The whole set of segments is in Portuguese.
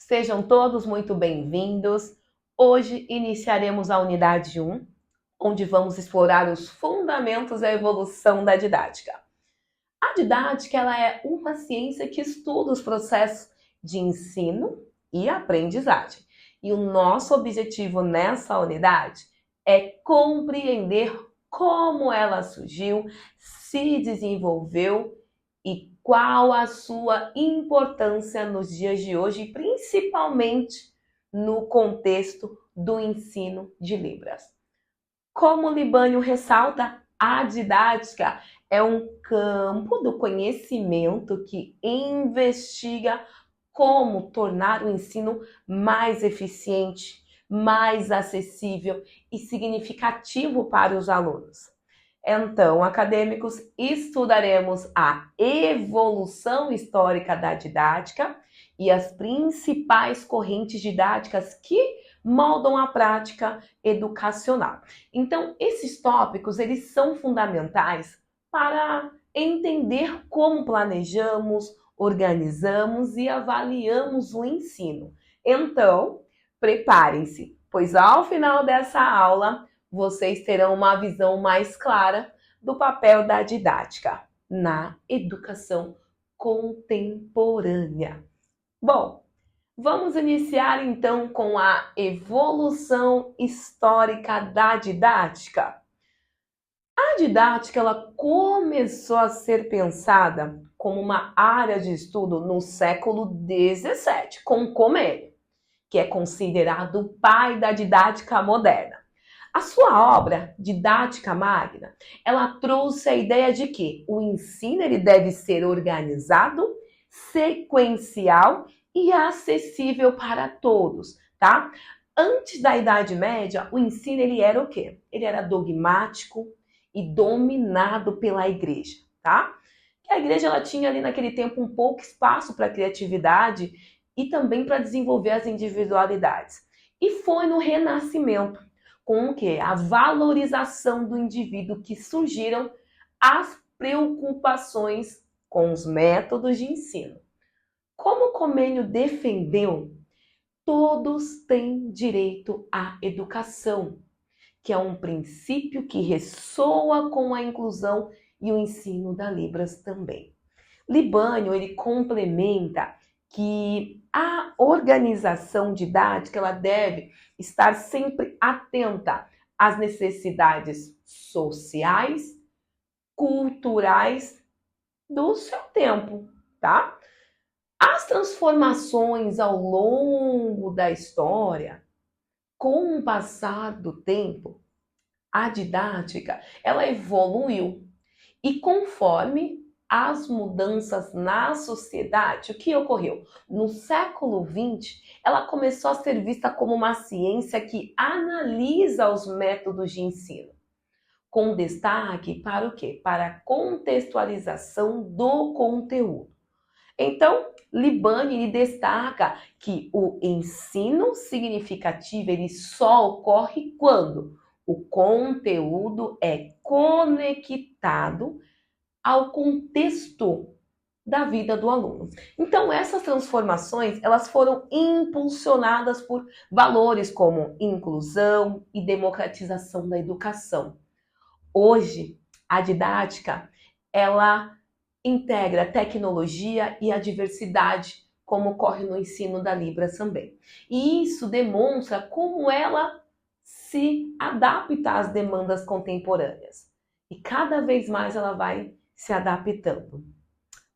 Sejam todos muito bem-vindos. Hoje iniciaremos a unidade 1, onde vamos explorar os fundamentos da evolução da didática. A didática ela é uma ciência que estuda os processos de ensino e aprendizagem. E o nosso objetivo nessa unidade é compreender como ela surgiu, se desenvolveu e qual a sua importância nos dias de hoje, principalmente no contexto do ensino de Libras. Como Libânio ressalta, a didática é um campo do conhecimento que investiga como tornar o ensino mais eficiente, mais acessível e significativo para os alunos. Então, acadêmicos, estudaremos a evolução histórica da didática e as principais correntes didáticas que moldam a prática educacional. Então, esses tópicos, eles são fundamentais para entender como planejamos, organizamos e avaliamos o ensino. Então, preparem-se, pois ao final dessa aula, vocês terão uma visão mais clara do papel da didática na educação contemporânea. Bom, vamos iniciar então com a evolução histórica da didática. A didática ela começou a ser pensada como uma área de estudo no século XVII, com Comênio, que é considerado o pai da didática moderna. A sua obra, Didática Magna, ela trouxe a ideia de que o ensino ele deve ser organizado, sequencial e acessível para todos, tá? Antes da Idade Média, o ensino ele era o quê? Ele era dogmático e dominado pela igreja, tá? A igreja ela tinha ali naquele tempo um pouco espaço para criatividade e também para desenvolver as individualidades. E foi no Renascimento, com o quê? A valorização do indivíduo que surgiram as preocupações com os métodos de ensino. Como Comênio defendeu, todos têm direito à educação, que é um princípio que ressoa com a inclusão e o ensino da Libras também. Libânio, ele complementa que a organização didática ela deve estar sempre atenta às necessidades sociais, culturais do seu tempo, tá? As transformações ao longo da história, com o passar do tempo, a didática ela evoluiu e conforme as mudanças na sociedade, o que ocorreu? No século XX, ela começou a ser vista como uma ciência que analisa os métodos de ensino, com destaque para o quê? Para a contextualização do conteúdo. Então, Libânio destaca que o ensino significativo ele só ocorre quando o conteúdo é conectado ao contexto da vida do aluno. Então, essas transformações, elas foram impulsionadas por valores como inclusão e democratização da educação. Hoje, a didática, ela integra a tecnologia e a diversidade, como ocorre no ensino da Libras também. E isso demonstra como ela se adapta às demandas contemporâneas. E cada vez mais ela vai se adaptando.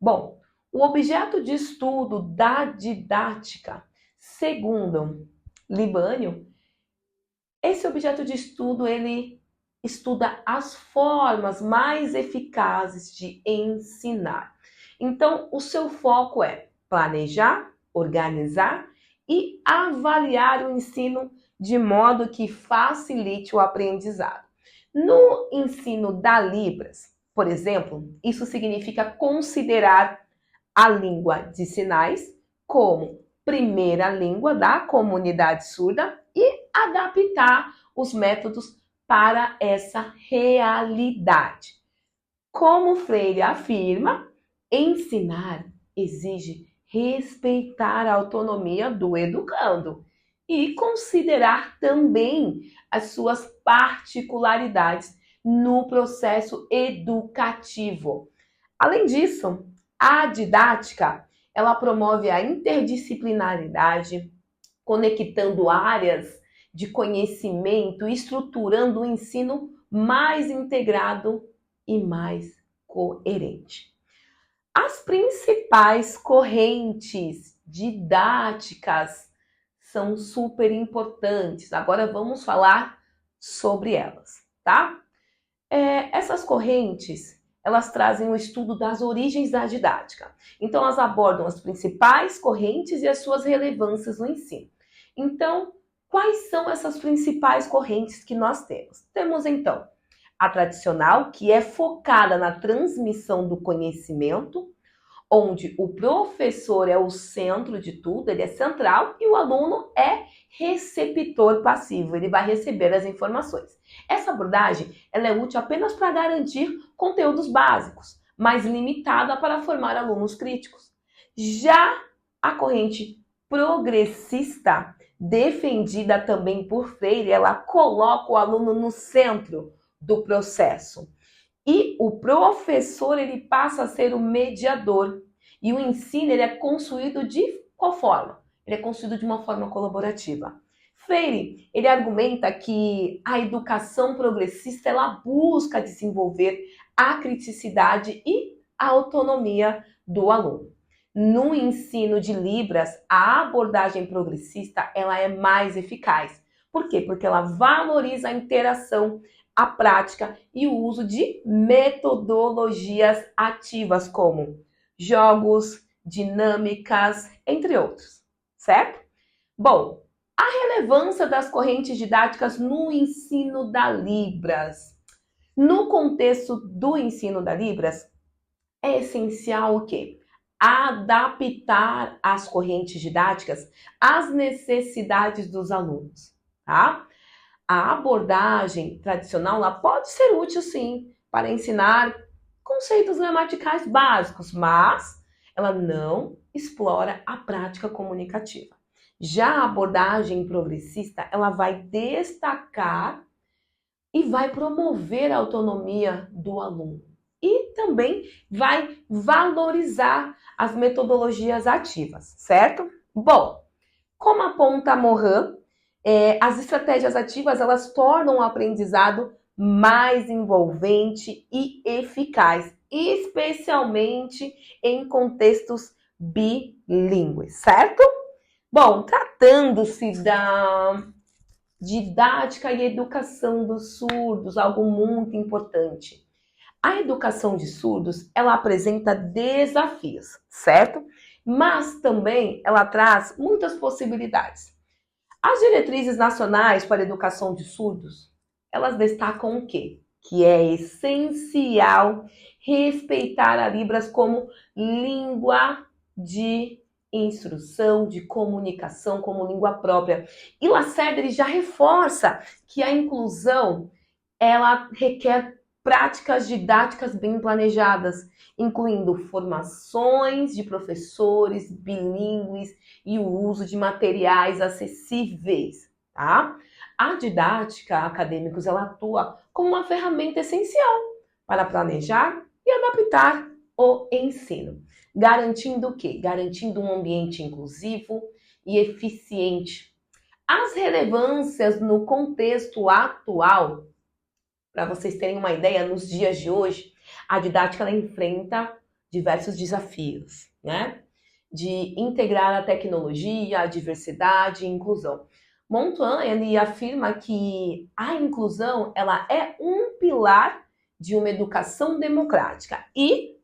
Bom, o objeto de estudo da didática, segundo Libânio, esse objeto de estudo ele estuda as formas mais eficazes de ensinar. Então, o seu foco é planejar, organizar e avaliar o ensino de modo que facilite o aprendizado. No ensino da Libras, por exemplo, isso significa considerar a língua de sinais como primeira língua da comunidade surda e adaptar os métodos para essa realidade. Como Freire afirma, ensinar exige respeitar a autonomia do educando e considerar também as suas particularidades no processo educativo. Além disso, a didática, ela promove a interdisciplinaridade, conectando áreas de conhecimento, estruturando o ensino mais integrado e mais coerente. As principais correntes didáticas são super importantes. Agora vamos falar sobre elas, tá? Essas correntes, elas trazem o estudo das origens da didática. Então, elas abordam as principais correntes e as suas relevâncias no ensino. Então, quais são essas principais correntes que nós temos? Temos, então, a tradicional, que é focada na transmissão do conhecimento, onde o professor é o centro de tudo, ele é central, e o aluno é receptor passivo, ele vai receber as informações. Essa abordagem ela é útil apenas para garantir conteúdos básicos, mas limitada para formar alunos críticos. Já a corrente progressista, defendida também por Freire, ela coloca o aluno no centro do processo. E o professor ele passa a ser o mediador. E o ensino ele é construído de qual forma? Ele é construído de uma forma colaborativa. Freire, ele argumenta que a educação progressista ela busca desenvolver a criticidade e a autonomia do aluno. No ensino de Libras, a abordagem progressista ela é mais eficaz. Por quê? Porque ela valoriza a interação, a prática e o uso de metodologias ativas como jogos, dinâmicas, entre outros, certo? Bom, a relevância das correntes didáticas no ensino da Libras. No contexto do ensino da Libras, é essencial o quê? Adaptar as correntes didáticas às necessidades dos alunos, tá? A abordagem tradicional ela pode ser útil, sim, para ensinar conceitos gramaticais básicos, mas ela não explora a prática comunicativa. Já a abordagem progressista, ela vai destacar e vai promover a autonomia do aluno. E também vai valorizar as metodologias ativas, certo? Bom, como aponta Morin, as estratégias ativas elas tornam o aprendizado mais envolvente e eficaz, especialmente em contextos bilíngues, certo? Bom, tratando-se da didática e educação dos surdos, algo muito importante. A educação de surdos, ela apresenta desafios, certo? Mas também ela traz muitas possibilidades. As diretrizes nacionais para a educação de surdos, elas destacam o quê? Que é essencial respeitar a Libras como língua de instrução, de comunicação, como língua própria. E Lacerda ele já reforça que a inclusão, ela requer práticas didáticas bem planejadas, incluindo formações de professores bilíngues e o uso de materiais acessíveis, tá? A didática acadêmicos ela atua como uma ferramenta essencial para planejar e adaptar o ensino, garantindo o quê? Garantindo um ambiente inclusivo e eficiente. As relevâncias no contexto atual, para vocês terem uma ideia, nos dias de hoje, a didática ela enfrenta diversos desafios, né? De integrar a tecnologia, a diversidade e inclusão. Montaigne ele afirma que a inclusão ela é um pilar de uma educação democrática e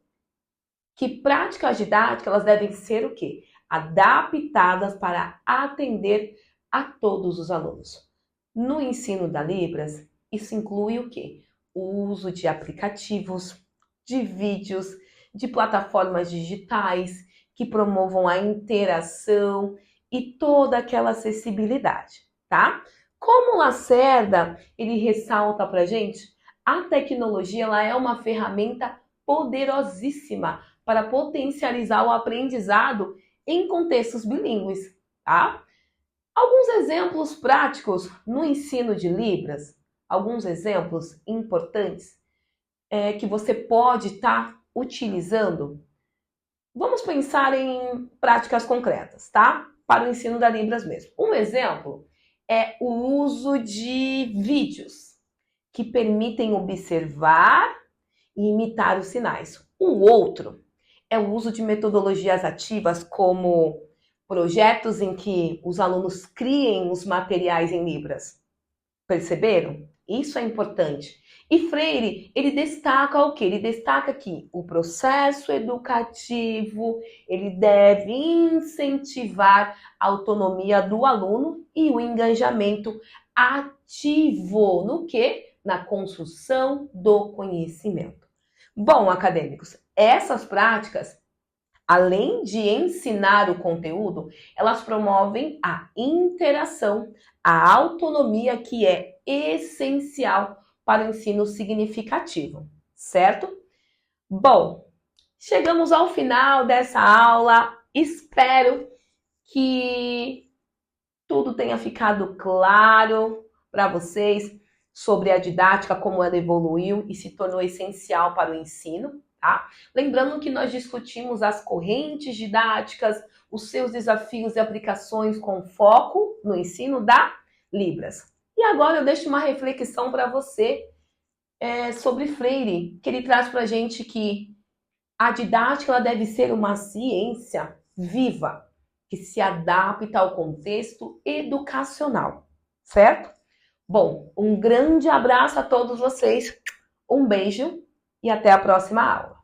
que práticas didáticas elas devem ser o quê? Adaptadas para atender a todos os alunos. No ensino da Libras, isso inclui o quê? O uso de aplicativos, de vídeos, de plataformas digitais que promovam a interação e toda aquela acessibilidade, tá? Como Lacerda, ele ressalta pra gente, a tecnologia ela é uma ferramenta poderosíssima para potencializar o aprendizado em contextos bilíngues, tá? Alguns exemplos práticos no ensino de Libras, alguns exemplos importantes que você pode estar utilizando. Vamos pensar em práticas concretas, tá? Para o ensino da Libras mesmo. Um exemplo é o uso de vídeos que permitem observar e imitar os sinais. O outro é o uso de metodologias ativas, como projetos em que os alunos criem os materiais em Libras. Perceberam? Isso é importante. E Freire, ele destaca o quê? Ele destaca que o processo educativo, ele deve incentivar a autonomia do aluno e o engajamento ativo no quê? Na construção do conhecimento. Bom, acadêmicos, essas práticas, além de ensinar o conteúdo, elas promovem a interação, a autonomia, que é essencial para o ensino significativo, certo? Bom, chegamos ao final dessa aula. Espero que tudo tenha ficado claro para vocês sobre a didática, como ela evoluiu e se tornou essencial para o ensino, tá? Lembrando que nós discutimos as correntes didáticas, os seus desafios e aplicações com foco no ensino da Libras. E agora eu deixo uma reflexão para você sobre Freire, que ele traz para a gente que a didática ela deve ser uma ciência viva, que se adapta ao contexto educacional, certo? Bom, um grande abraço a todos vocês, um beijo e até a próxima aula.